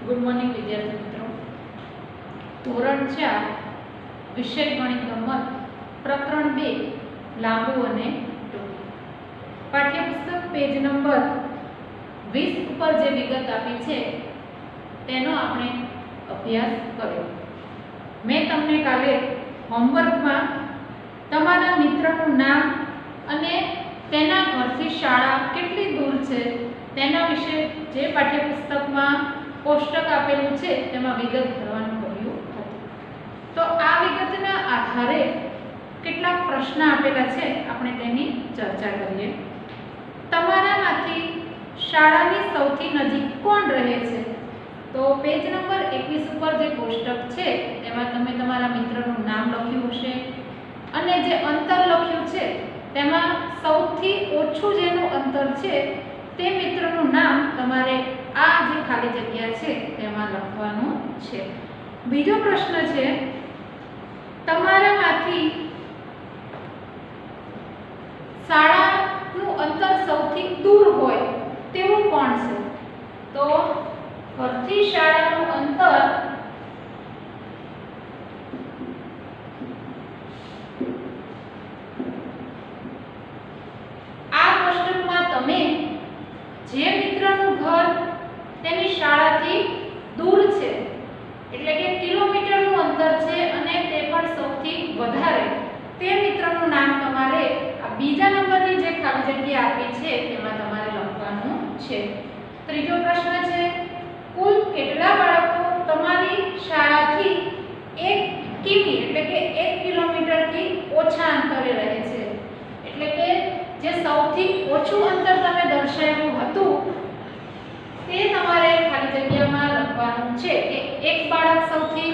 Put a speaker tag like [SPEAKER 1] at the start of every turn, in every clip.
[SPEAKER 1] Good morning विद्यार्थी मित्रों। धोरण 4 विषय गणित गमत प्रकरण 2 लांबू अने टूंकू। पाठ्यपुस्तक पेज नंबर 20 पर जे विगत आपी छे तेनो आपणे अभ्यास कर्यो। मैं तमने काले होमवर्क में तमारा मित्रનું नाम અને તેના ઘરથી શાળા કેટલી દૂર છે તેના વિશે જે પાઠ્યપુસ્તકમાં કોષ્ટક આપેલું છે તેમાં વિગત ભરવાનું કહ્યું હતું। તો આ વિગતના આધારે કેટલાક પ્રશ્ન આપેલા છે, આપણે તેની ચર્ચા કરીએ। તમારામાંથી શાળાની સૌથી નજીક કોણ રહે છે? તો પેજ નંબર 21 ઉપર જે કોષ્ટક છે એમાં તમે તમારા મિત્રનું નામ લખ્યું હશે અને જે અંતર લખ્યું છે તેમાં સૌથી ઓછું જેનું અંતર છે તે મિત્રનું નામ તમારે આ જે ખાલી જગ્યા છે તેમાં લખવાનું છે। બીજો પ્રશ્ન છે, તમારામાંથી શાળાનું અંતર સૌથી દૂર હોય તેવું કોણ છે? તો ઘરથી શાળાનું અંતર તમે જે મિત્રનું ઘર તેની શાળાથી દૂર છે એટલે કે કિલોમીટરનું અંતર છે અને તે પણ સૌથી વધારે તે મિત્રનું નામ તમારે આ બીજા નંબરની જે ખાલી જગ્યા આપી છે તેમાં તમારે લખવાનું છે। ત્રીજો પ્રશ્ન છે, કુલ કેટલા બાળકો તમારી શાળાથી 1 કિમી એટલે કે 1 કિલોમીટરથી ઓછા અંતરે રહે છે? એટલે કે જે સૌથી ઓછું અંતર તમે દર્શાવ્યું હતું તે તમારે ખાલી જગ્યામાં લખવાનું છે કે એક બાળક સૌથી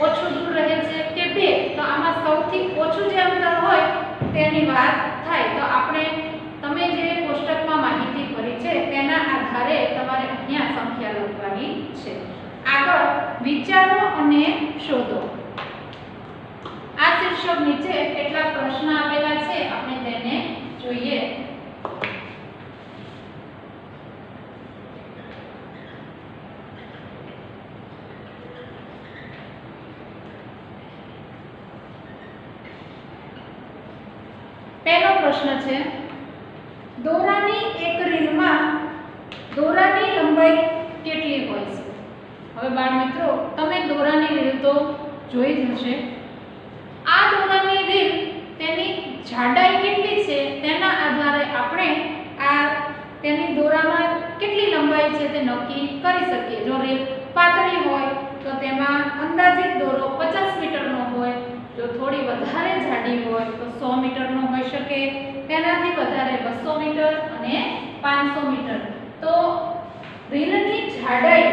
[SPEAKER 1] ઓછું દૂર રહે છે કે 2। તો આમાં સૌથી ઓછું જે અંતર હોય તેની વાત થાય તો આપણે તમે જે કોષ્ટકમાં માહિતી ભરી છે તેના આધારે તમારે અહીંયા સંખ્યા લખવાની છે। આગળ વિચારો અને શોધો। આ શીર્ષક નીચે કેટલાક પ્રશ્ન આપેલા છે, આપણે તેને જોઈએ। પહેલો પ્રશ્ન છે, દોરાની એક રીલમાં દોરાની લંબાઈ કેટલી હોય છે? હવે બાળ મિત્રો તમે દોરાની રીલ તો જોઈ જ હશે। આ દોરાની રીલ તેની જાડાઈ કેટલી છે તેના આધારે આપણે આ તેની દોરામાં કેટલી લંબાઈ છે તે નક્કી કરી શકીએ। જો રીલ પાતળી હોય તો તેમાં અંદાજિત દોરો 50 મીટરનો હોય, જો થોડી વધારે જાડી હોય તો 100 મીટરનો હોઈ શકે, તેનાથી વધારે 200 મીટર અને 500 મીટર। તો રીલની જાડાઈ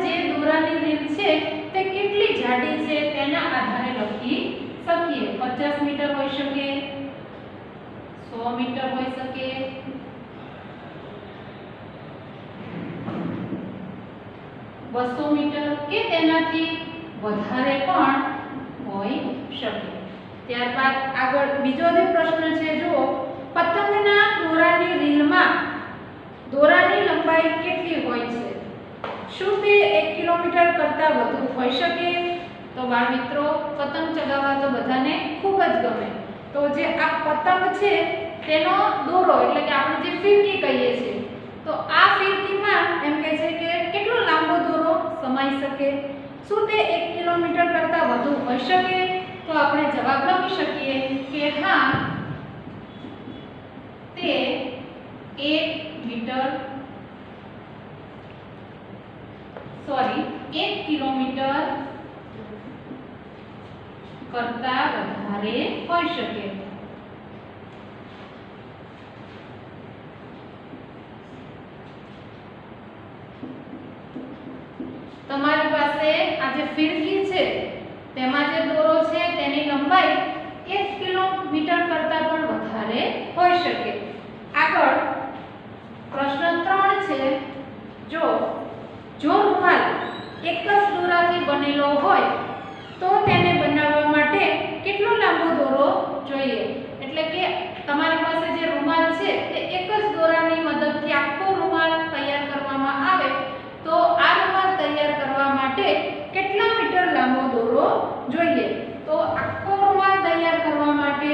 [SPEAKER 1] જે દોરાની રીલ છે તે કેટલી જાડી છે તેના આધારે લખી શકીએ। 50 મીટર હોઈ શકે, 100 મીટર હોઈ શકે, 200 મીટર કે તેનાથી વધારે પણ હોઈ શકે। ત્યારબાદ આગળ બીજો જે પ્રશ્ન છે, જો પતંગના દોરાની રીલમાં દોરાની લંબાઈ કેટલી હોય છે? શું તે 1 કિલોમીટર કરતા વધુ હોઈ શકે? તો બાળ મિત્રો પતંગ ચગાવવા તો બધાને ખૂબ જ ગમે। તો જે આ પતંગ છે તેનો દોરો એટલે કે આપણે જે ફિરકી કહીએ છીએ તો આ ફિરકીમાં એમ કહે છે કે કેટલો લાંબો દોરો સમાઈ શકે? શું તે 1 કિલોમીટર કરતા વધુ હોઈ શકે? તો આપણે જવાબ લખી શકીએ કે હા, તે 1 કિલોમીટર કરતા વધારે હોઈ શકે। તમારી પાસે આ જે ફિરકી છે તેમાં જે દોરો છે તેની લંબાઈ 1 કિલોમીટર કરતા પણ વધારે હોઈ શકે। આગળ પ્રશ્ન 3 છે, જો એક જ દોરાથી બનેલો હોય તો તેને બનાવવા માટે કેટલો લાંબો દોરો જોઈએ? એટલે કે તમારી પાસે જે રૂમાલ છે તે એક જ દોરાની મદદથી આખો રૂમાલ તૈયાર કરવામાં આવે તો આ રૂમાલ તૈયાર કરવા માટે કેટલા મીટર લાંબો દોરો જોઈએ? તો આખો રૂમાલ તૈયાર કરવા માટે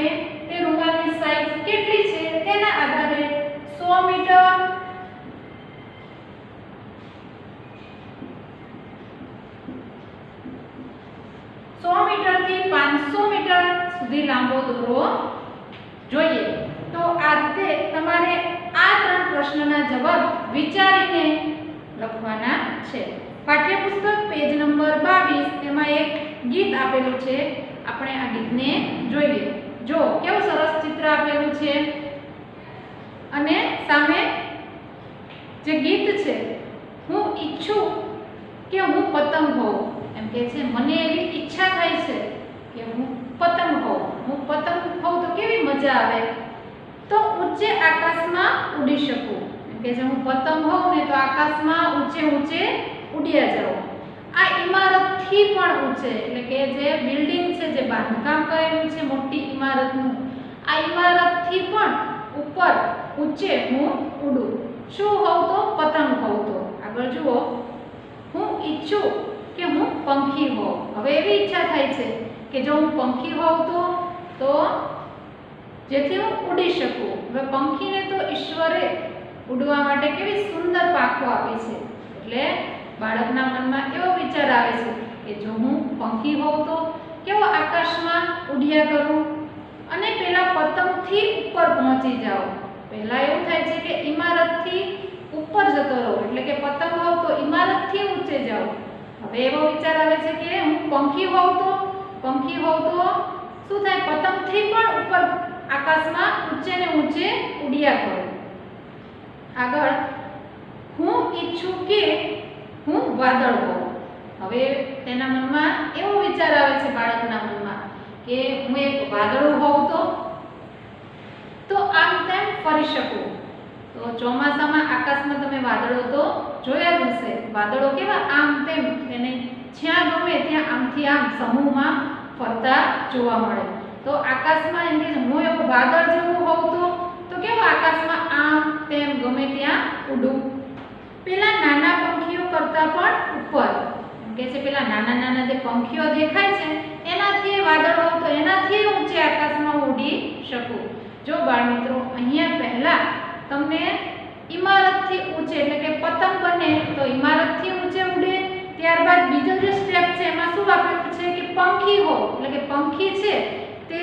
[SPEAKER 1] તે રૂમાલની સાઈઝ કેટલી છે તેના આધારે 100 મીટર, 100 મીટરથી 500 મીટર સુધી લાંબો દોરો જોઈએ. તો આ રીતે તમારે આ 3 પ્રશ્નના જવાબ વિચારીને લખવાના છે. પાઠ્યપુસ્તક પેજ નંબર 22 એમાં એક ગીત આપેલું છે. આપણે આ ગીતને જોઈએ. જો કેવું સરસ ચિત્ર આપેલું છે અને સામે જે ગીત છે, હું ઈચ્છું કે હું પતંગ હોઉં, એમ કે છે મને એવી ઈચ્છા થાય છે કે હું પતંગ હોઉં. હું પતંગ હોઉં તો કેવી મજા આવે, તો ઊંચે આકાશમાં ઉડી શકું. એમ કે છે હું પતંગ હોઉં ને તો આકાશમાં ઊંચે ઊંચે ઉડ્યા જાઉં. આ ઇમારતથી પણ ઊંચે, એટલે કે જે બિલ્ડિંગ છે, જે બાંધકામ કરેલું છે મોટી ઇમારતનું, આ ઇમારતથી પણ ઉપર ઊંચે હું ઉડું. શું હોઉં તો? પતંગ હોઉં. તો આગળ જુઓ, હું ઈચ્છું કે હું પંખી હોઉં. હવે એવી ઈચ્છા થાય છે કે જો હું પંખી હોઉં તો જેથી હું ઉડી શકું. હવે પંખીને તો ઈશ્વરે ઉડવા માટે કેવી સુંદર પાંખો આપી છે, એટલે બાળકના મનમાં એવો વિચાર આવે છે કે જો હું પંખી હોઉં તો કેવો આકાશમાં ઉડ્યા કરું અને પેલા પતંગથી ઉપર પહોંચી જાઉં. પહેલા એવું થાય છે કે ઇમારતથી ઉપર જતો રહું, એટલે કે પતંગ હોઉં તો ઇમારતથી ઊંચે જાઉં. હવે એવો વિચાર આવે છે કે હું પંખી હોઉં તો શું થાય? પતંગથી પણ ઉપર આકાશમાં ઊંચે ને ઊંચે ઉડ્યા કરું. આગળ, હું ઈચ્છું કે હું વાદળ હોઉં. હવે તેના મનમાં એવો વિચાર આવે છે બાળકના મનમાં કે હું એક વાદળું હોઉં તો આમ તેમ ફરી શકું. તો ચોમાસામાં આકાશમાં તમે વાદળો તો જોયા જ હશે. વાદળો કેવા આમ તેમ એને જ્યાં ગમે ત્યાં આમથી આમ સમૂહમાં ફરતા જોવા મળે. તો આકાશમાં એમ કે હું એવું વાદળ જેવું હોઉં તો કેવું આકાશમાં આમ તેમ ગમે ત્યાં ઉડું. પેલા નાના પંખીઓ કરતા પણ ઉપર, એમ કે છે પેલા નાના નાના જે પંખીઓ દેખાય છે એનાથી વાદળ હોઉં તો એનાથી ઊંચે આકાશમાં ઉડી શકું. જો બાળમિત્રો, અહીંયા પહેલા તમને ઇમારતથી ઊંચે, એટલે કે પતંગ બને તો ઇમારતથી ઊંચે ઉડે. ત્યારબાદ બીજો જે સ્ટેપ છે એમાં શું આપેલું છે કે પંખી હો, એટલે કે પંખી છે તે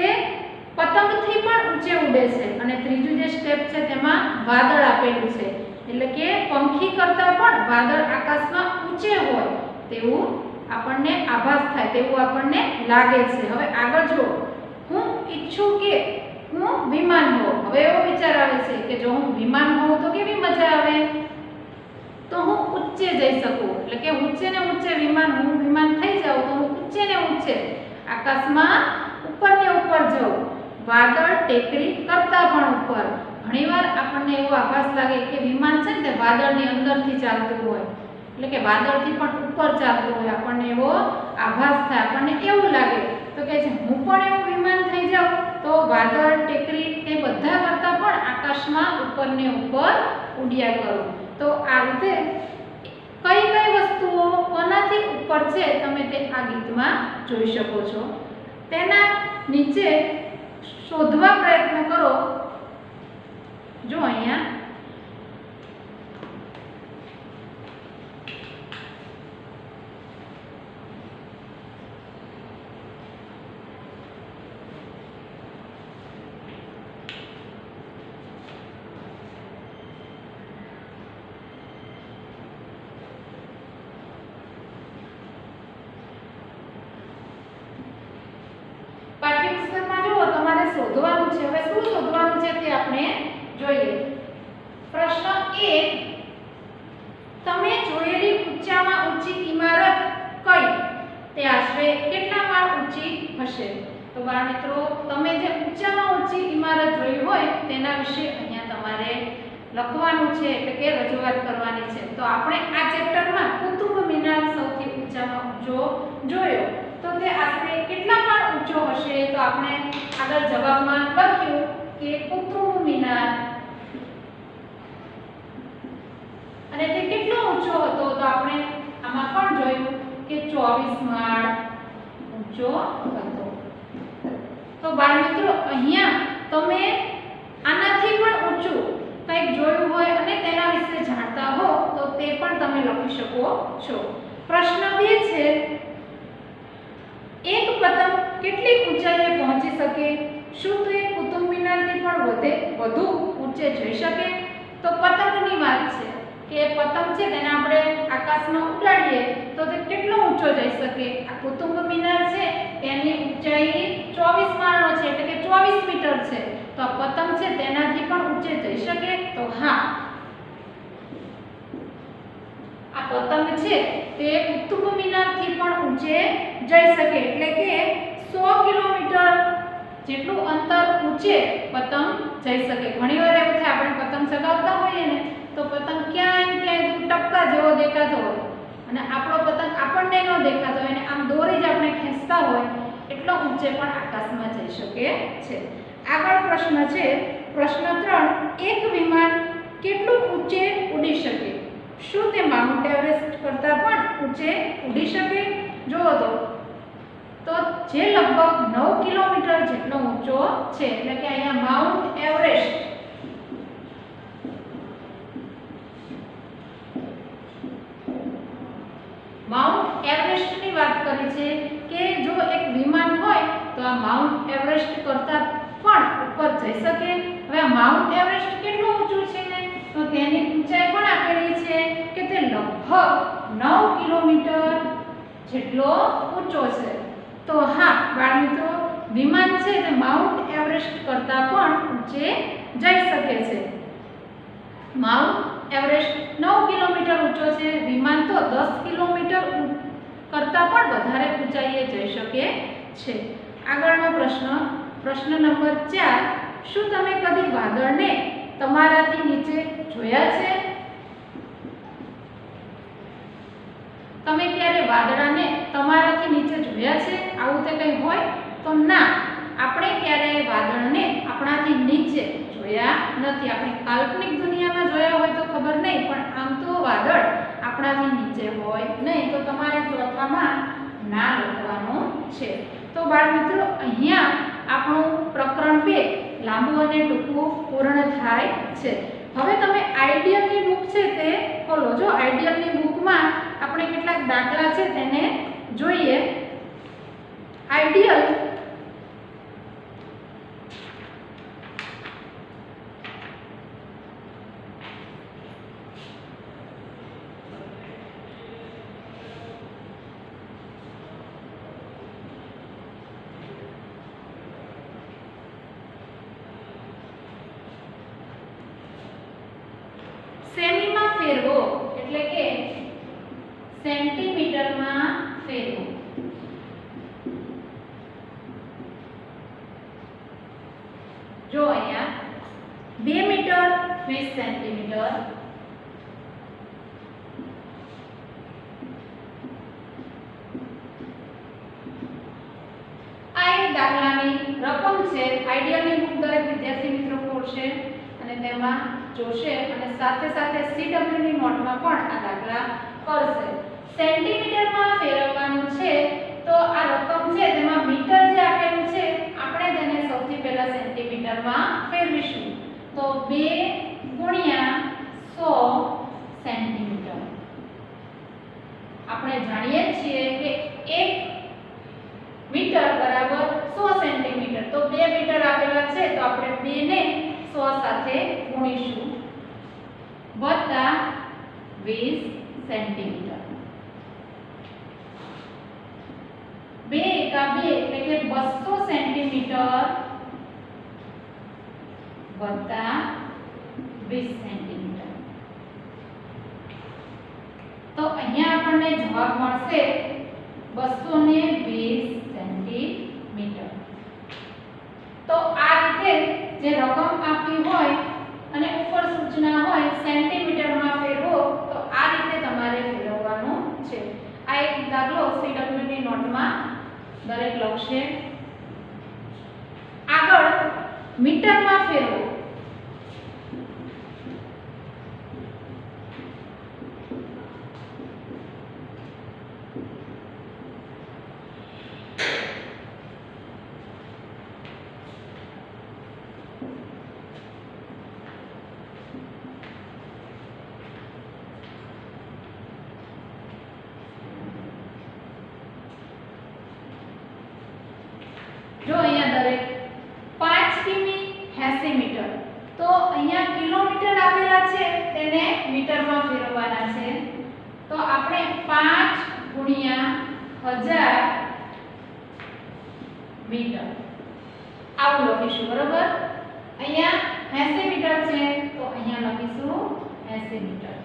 [SPEAKER 1] પતંગથી પણ ઊંચે ઉડે છે. અને ત્રીજું જે સ્ટેપ છે તેમાં વાદળ આપેલું છે, એટલે કે પંખી કરતાં પણ વાદળ આકાશમાં ઊંચે હોય તેવું આપણને આભાસ થાય, તેવું આપણને લાગે છે. હવે આગળ જો, હું ઈચ્છું કે હું વિમાન હોઉં. હવે એવો વિચાર આવે છે કે જો હું વિમાન હોઉં તો કેવી મજા આવે, તો હું ઊંચે જઈ શકું. એટલે કે ઊંચે ને ઊંચે હું વિમાન થઈ જાઉં તો હું ઊંચે ને ઊંચે આકાશમાં ઉપર ને ઉપર જાઉં. વાદળ ટેકરી કરતા પણ ઉપર. ઘણીવાર આપણને એવો આભાસ લાગે કે વિમાન છે ને તે વાદળની અંદરથી ચાલતું હોય, એટલે કે વાદળથી પણ ઉપર ચાલતું હોય. આપણને એવો આભાસ થાય, આપણને એવું લાગે. તો કે છે હું પણ એવું વિમાન થઈ જાઉં તો વાદળ ટેકરી તે બધા કરતાં પણ આકાશમાં ઉપર ને ઉપર ઉડ્યા કરું. તો આ રીતે કઈ કઈ વસ્તુઓ કોનાથી ઉપર છે તમે તે આ ગીતમાં જોઈ શકો છો. તેના નીચે શોધવા પ્રયત્ન કરો. જો અહીંયા પાઠ્યપુસ્તકમાં જુઓ તમારે શોધવાનું છે. હવે શું શોધવાનું છે તે આપણે જોઈએ. પ્રશ્ન 1, તમે જોયેલી ઊંચામાં ઊંચી ઇમારત કઈ? તે આશરે કેટલા માળ ઊંચી હશે? તો બાળમિત્રો, તમે જે ઊંચામાં ઊંચી ઇમારત જોઈ હોય તેના વિશે અહીંયા તમારે લખવાનું છે, એટલે કે રજૂઆત કરવાની છે. તો આપણે આ ચેપ્ટરમાં કુતુબ મિનાર સૌથી ઊંચામાં ઊંચો જોયો, તો તે આશરે કેટલા માળ ઊંચો હશે? તો આપણે આગળ જવાબમાં લખ્યું કે કુતુબ મિનાર, અને તે કેટલો ઊંચો હતો? તો આપણે આમાં પણ જોયું કે 24 માળ ઊંચો હતો. તો બાળમિત્રો, અહીંયા તમે આનાથી પણ ઊંચું કંઈક જોયું હોય અને તેના વિશે જાણતા હો તો તે પણ તમે લખી શકો છો. પ્રશ્ન 2 છે, એક પતંગ કેટલી ઊંચાઈએ પહોંચી શકે? શું તે કુતુબ મિનારથી પણ વધુ ઊંચે જઈ શકે? તો પતંગની વાત છે કે પતંગ છે તેને આપણે આકાશમાં ઉડાડીએ તો તે કેટલો ઊંચો જઈ શકે? આ કુતુબ મિનાર છે તેની ઊંચાઈ 24 માળનો છે, એટલે કે 24 મીટર છે. તો આ પતંગ છે તેનાથી પણ ઊંચે જઈ શકે? તો હા, આ પતંગ છે તે કુતુબ મિનારથી પણ ઊંચે જઈ શકે, એટલે કે 100 કિલોમીટર જેટલું અંતર ઊંચે પતંગ જઈ શકે. ઘણીવાર એવું થાય, આપણે પતંગ ચગાવતા હોઈએ ને તો પતંગ ક્યાંય ટપકા જેવો દેખાતો હોય અને આપણો પતંગ આપણને ન દેખાતો હોય અને આમ દોરી જ આપણે ખેંચતા હોય એટલો ઊંચે પણ આકાશમાં જઈ શકે છે. આગળ પ્રશ્ન છે, પ્રશ્ન 3, એક વિમાન કેટલું ઊંચે ઉડી શકે? શું તે માઉન્ટ એવરેસ્ટ કરતાં પણ ઊંચે ઉડી શકે? જુઓ તો જે લગભગ 9 કિલોમીટર જેટલો ઊંચો છે, એટલે કે અહીંયા માઉન્ટ એવરેસ્ટ ની વાત કરી છે કે જો એક વિમાન હોય તો આ માઉન્ટ એવરેસ્ટ કરતાં પણ ઉપર જઈ શકે. હવે આ માઉન્ટ એવરેસ્ટ કેટલું ઊંચું છે તો તેની ઊંચાઈ પણ આપેલી છે કે તે લગભગ 9 કિલોમીટર જેટલો ઊંચો છે. તો હા બાળમિત્રો, વિમાન છે તે માઉન્ટ એવરેસ્ટ કરતાં પણ ઊંચે જઈ શકે છે. માઉન્ટ એવરેસ્ટ 9 કિલોમીટર ઊંચો છે, વિમાન તો 10 કિલોમીટર કરતાં પણ વધારે ઊંચાઈએ જઈ શકે છે. આગળનો પ્રશ્ન નંબર 4, શું તમે કદી વાદળને તમારાથી નીચે જોયા છે? તમે ક્યારે વાદળાને તમારાથી નીચે જોયા છે? આવું તે કંઈ હોય? તો ના, આપણે ક્યારે વાદળને આપણાથી નીચે જોયા નથી. આપણે કાલ્પનિક દુનિયામાં જોયા હોય તો ખબર નહીં, પણ આમ તો વાદળ આપણાથી નીચે હોય નહીં. તો તમારે ચોથામાં ના લખવાનું છે. તો બાળમિત્રો, અહીંયા આપણું પ્રકરણ 2 લાંબુ અને ટૂંકું પૂર્ણ થાય છે. હવે તમે આઈડિયલની બુક છે તે ખોલો. જો આઈડિયલની બુકમાં આપણે કેટલાક દાખલા છે તેને જોઈએ. આઈડિયલ સેમીમાં ફેરવો, એટલે કે સેન્ટીમીટરમાં ફેરવો. જો અહીંયા 2 મીટર 20 સેન્ટીમીટર, આ એક દાખલાની રકમ છે. આઈડિયલની બુક દરેક વિદ્યાર્થી મિત્રો ખોલશે અને તેમાં જોશે અને સાથે સાથે CW ની નોટમાં પણ આ દાખલા કરશે. સેન્ટીમીટરમાં ફેરવવાનું છે તો આ રકમ છે તેમાં મીટર જે આપેલું છે આપણે તેને સૌથી પહેલા સેન્ટીમીટરમાં ફેરવીશું. તો 2 ગુણ્યા 100 સેન્ટીમીટર. આપણે જાણીએ છીએ કે 1 મીટર બરાબર 100 સેન્ટીમીટર. તો 2 મીટર આપેલા છે તો આપણે 2 ને 100 સાથે ગુણીશું વત્તા 20 સેન્ટીમીટર. 2 એકા 2 એટલે કે 200 સેન્ટીમીટર વત્તા 20 સેન્ટીમીટર. તો અહીંયા આપણને જવાબ મળશે 220 સેન્ટીમીટર. તો આ રીતે જે રકમ આપી હોય અને ઉપર સૂચના હોય સેન્ટીમીટરમાં ફેરવો, તો આ રીતે તમારે ફેરવવાનું છે. આ એક દરેક લખશે. આગળ મીટરમાં ફેરવો. જો અહીંયા દરેક 5 કિમી 80 મીટર, તો અહીંયા કિલોમીટર આપેલા છે તેને મીટરમાં ફેરવવાના છે. તો આપણે 5 ગુણ્યા 1000 મીટર આવું લખીશું. બરોબર, અહીંયા 80 મીટર છે તો અહીંયા લખીશું 80 મીટર.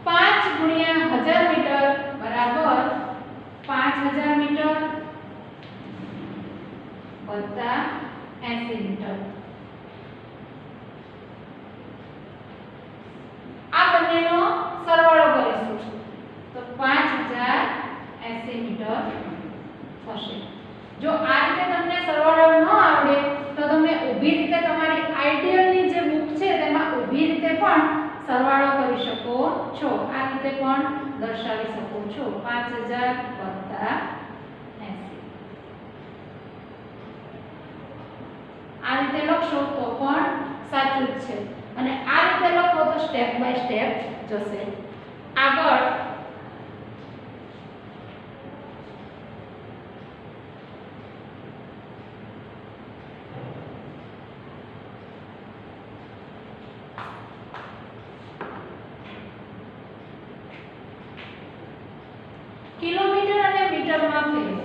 [SPEAKER 1] 5 ગુણ્યા 1000 મીટર બરાબર 5000 મીટર વત્તા 80 મીટર. આ બંનેનો સરવાળો કરીશું તો 5080 મીટર થશે. જો આ રીતે તમને સરવાળો ન આવડે તો તમે ઊભી રીતે તમારી આઈડિયલની જે બુક છે તેમાં ઊભી રીતે પણ સરવાળો કરી શકો છો. આ રીતે પણ દર્શાવી શકો છો. 5000 વત્તા 80 આ રીતે લખશો તો પણ સાચું જ છે. અને આ રીતે લખો તો સ્ટેપ બાય સ્ટેપ જશે. આગળ કિલોમીટર અને મીટરમાં ફેરવો.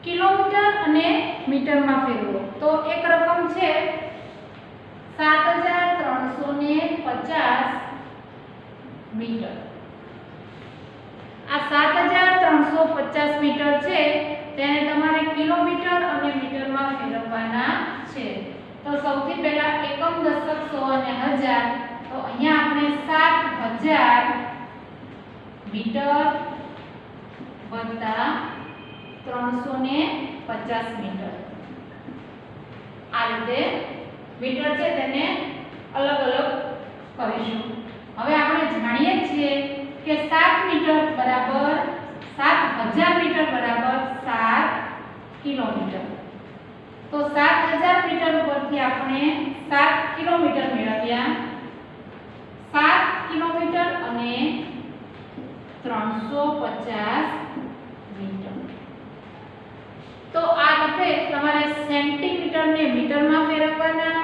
[SPEAKER 1] કિલોમીટર અને મીટરમાં ફેરવો તો એક રકમ છે 7350 મીટર. આ 7350 મીટર છે તેને તમારે કિલોમીટર અને મીટરમાં ફેરવવાના છે. તો સૌથી પહેલા એકમ, દશક, સો અને હજાર. તો અહીંયા આપણે 7000 મીટર વત્તા 350 મીટર આ રીતે મીટર છે તેને અલગ અલગ કરીશું. હવે આપણે જાણીએ છીએ કે 7 મીટર બરાબર 7000 મીટર બરાબર 7 કિલોમીટર. તો 7000 મીટર ઉપરથી આપણે 7 કિલોમીટર મેળવ્યા. 7 કિલોમીટર અને 350 મીટર. તો આ રીતે તમારે સેન્ટીમીટરને મીટરમાં ફેરવવાના,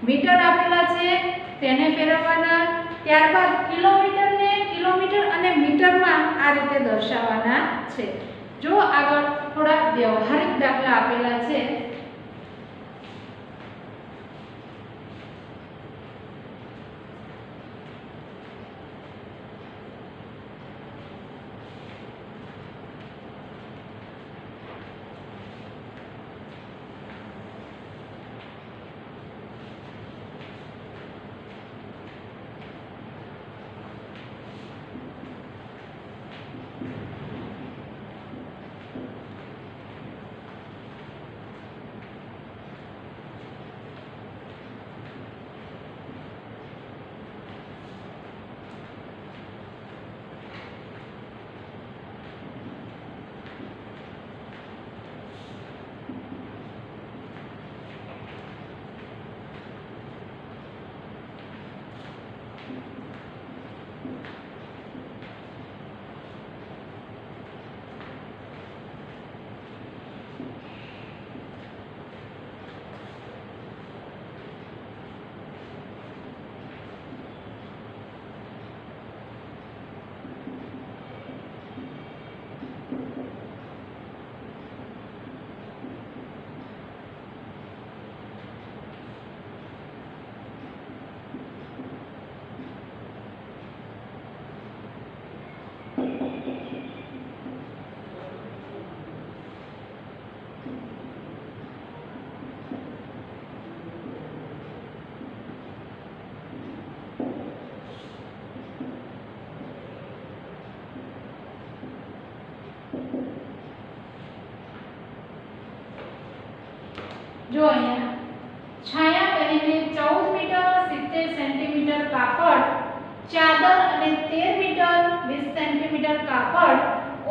[SPEAKER 1] મીટર આપેલા છે તેને ફેરવવાના, ત્યારબાદ કિલોમીટરને કિલોમીટર અને મીટરમાં આ રીતે દર્શાવવાના છે. જો આગળ થોડા વ્યવહારિક દાખલા આપેલા છે. જો અહીંયા છાયા બહેને 14 મીટર 70 સેન્ટીમીટર કાપડ, ચાદર અને 13 મીટર 20 સેન્ટીમીટર કાપડ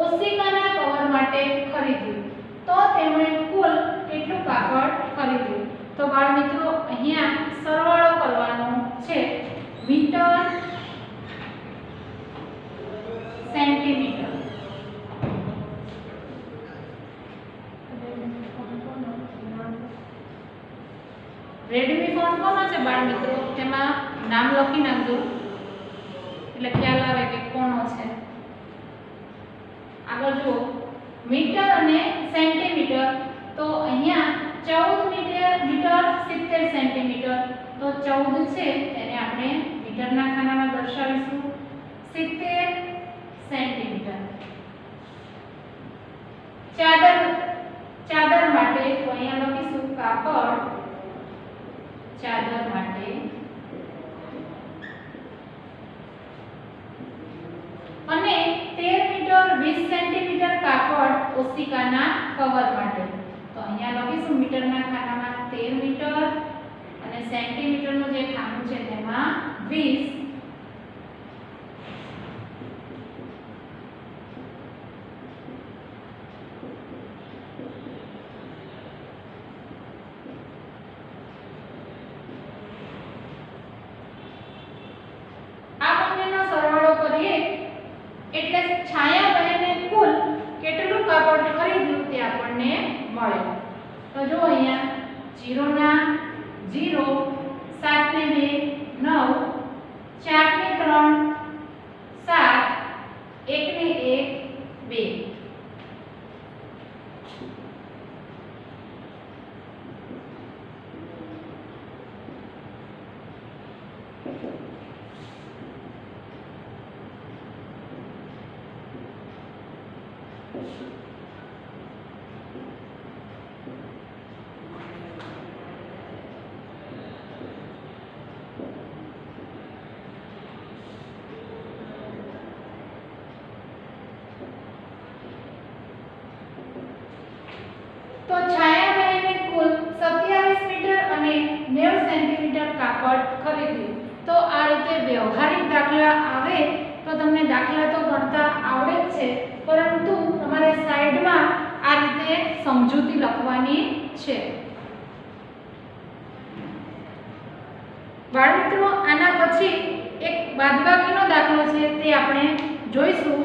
[SPEAKER 1] ઓશિકાના કવર માટે ખરીદ્યું. તો તેમણે કુલ કેટલું કાપડ ખરીદ્યું? તો બાળ મિત્રો અહીંયા સરવાળો કરવાનો છે. મીટર સેન્ટીમીટર રેડમી ફોન કોનો છે બાળ મિત્રો? તેમાં નામ લખી નાખજો એટલે ખ્યાલ આવે કે કોનો છે. આગળ જુઓ મીટર અને સેન્ટીમીટર. તો અહીંયા 14 મીટર 70 સેન્ટીમીટર. તો 14 છે તેને આપણે મીટરના ખાનામાં દર્શાવીશું. 70 સેન્ટીમીટર. ચાદર માટે તો અહીંયા લખીશું કાપડ ચાદર માટે અને 13 મીટર 20 સેન્ટીમીટર કાપડ ઓશિકાના કવર માટે. તો અહીંયા લખીશું મીટરના ખાનામાં 13 મીટર અને સેન્ટીમીટરનું જે ખાનું છે તેમાં 20. એટલે છાયા બહેને કુલ કેટલું કાપડ ખરીદ્યું તે આપણને મળે. તો જો અહીંયા 0 ના 0, 7 ને 2 9, 4 ને 3 7, 1 ને 1 2. તો છાયા બહેને કુલ 27 મીટર અને 90 સેન્ટીમીટર કાપડ ખરીદ્યું. તો આ રીતે વ્યવહારિક દાખલા આવે તો તમને દાખલા તો ગણતા આવડે જ છે, પરંતુ તમારે સાઈડમાં આ રીતે સમજૂતી લખવાની છે. બાળ મિત્રો આના પછી એક બાદબાકીનો દાખલો છે તે આપણે જોઈશું.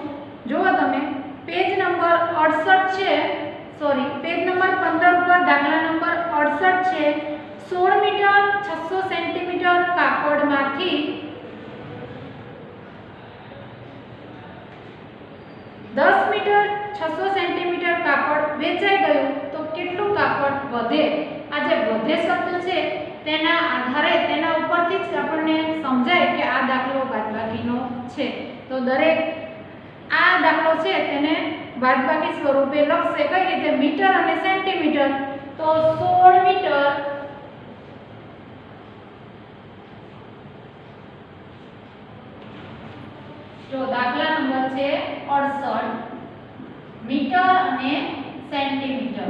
[SPEAKER 1] જુઓ તમે પેજ નંબર 68 છે, પેજ નંબર 15 ઉપર દાખલા નંબર 68 છે. 16 મીટર 600 સેન્ટીમીટર કાપડમાંથી 10 મીટર 600 સેન્ટીમીટર કાપડ વેચાઈ ગયું તો કેટલું કાપડ વધે? આ જે વધે શબ્દ છે તેના આધારે તેના ઉપરથી જ આપણને સમજાય કે આ દાખલો બાદબાકીનો છે. તો દરેક આ દાખલો છે તેને બાદબાકી સ્વરૂપે લખશે. કઈ રીતે? મીટર અને સેન્ટીમીટર. તો 16 મીટર જો દાખલા નંબર છે 68, મીટર અને સેન્ટીમીટર.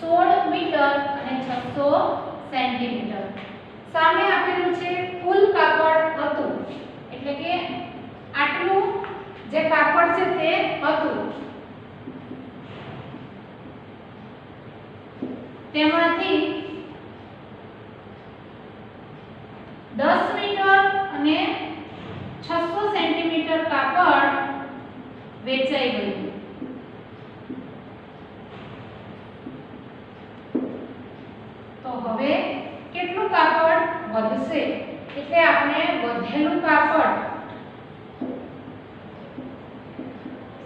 [SPEAKER 1] 16 મીટર અને 600 સેન્ટીમીટર. સામે આપેલું છે કુલ કાપડ હતું, એટલે કે આટલું જે કાપડ છે તે હતું, તેમાંથી 10 મીટર અને 600 સેન્ટીમીટર કાપડ વેચાઈ ગયું. તો હવે કેટલું કાપડ વધશે? એટલે આપણે વધેલું કાપડ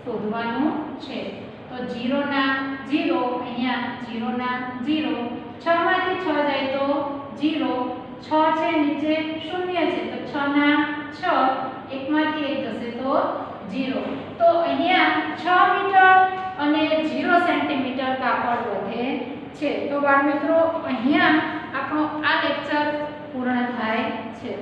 [SPEAKER 1] શોધવાનું છે. તો 0 ના 0, અહીંયા 0 ના 0, 6 માંથી 6 જાય તો 0, 6 છે નીચે 0 છે તો 6 ના 6, 1 માંથી 1 જશે તો 0. તો અહીંયા 6 મીટર અને 0 સેન્ટીમીટર કાપડ વધે છે. તો બાળ મિત્રો અહીંયા આપણો આ લેક્ચર પૂર્ણ થાય છે.